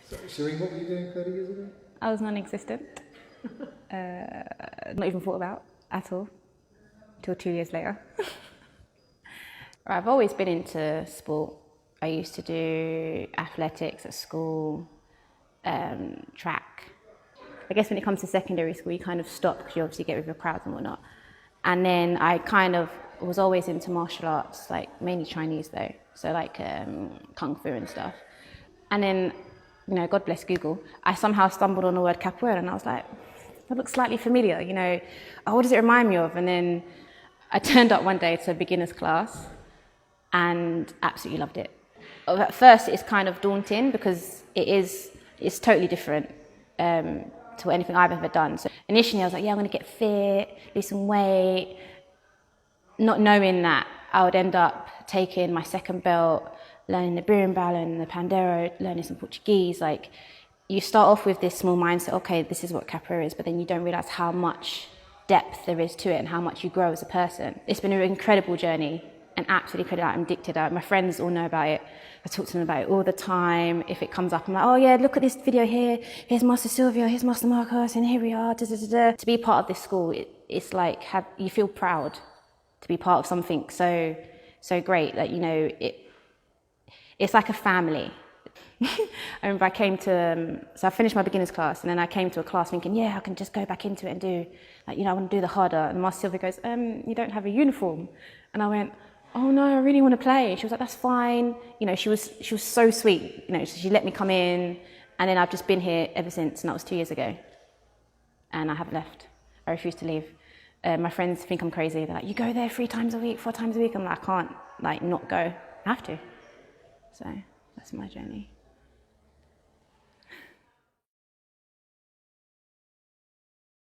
So, Shereen, what were you doing 30 years ago? I was non-existent. Not even thought about at all, till 2 years later. I've always been into sport. I used to do athletics at school, track. I guess when it comes to secondary school, you kind of stop because you obviously get with your crowds and whatnot. And then I kind of was always into martial arts, like mainly Chinese though, so like kung fu and stuff. And then, you know, God bless Google, I somehow stumbled on the word capoeira and I was like, that looks slightly familiar, you know, oh, what does it remind me of? And then I turned up one day to a beginner's class and absolutely loved it. At first it's kind of daunting because it's totally different to anything I've ever done. So initially I was like, yeah, I'm gonna get fit, lose some weight, not knowing that I would end up taking my second belt, learning the berimbau and the pandero, learning some Portuguese. Like, you start off with this small mindset, okay, this is what capoeira is, but then you don't realize how much depth there is to it and how much you grow as a person. It's been an incredible journey, and absolutely incredible. I'm addicted. My friends all know about it. I talk to them about it all the time. If it comes up, I'm like, oh yeah, look at this video here. Here's Master Silvio, here's Master Marcos, and here we are. Da, da, da, da. To be part of this school, it's like you feel proud to be part of something so great that, you know, it's like a family. I remember I came to, so I finished my beginner's class and then I came to a class thinking, yeah, I can just go back into it and do, like, you know, I want to do the harder. And Master Silvia goes, you don't have a uniform. And I went, oh no, I really want to play. She was like, that's fine. You know, she was so sweet. You know, so she let me come in, and then I've just been here ever since, and that was 2 years ago. And I haven't left. I refuse to leave. My friends think I'm crazy. They're like, you go there 3 times a week, 4 times a week. I'm like, I can't, like, not go. I have to. So that's my journey.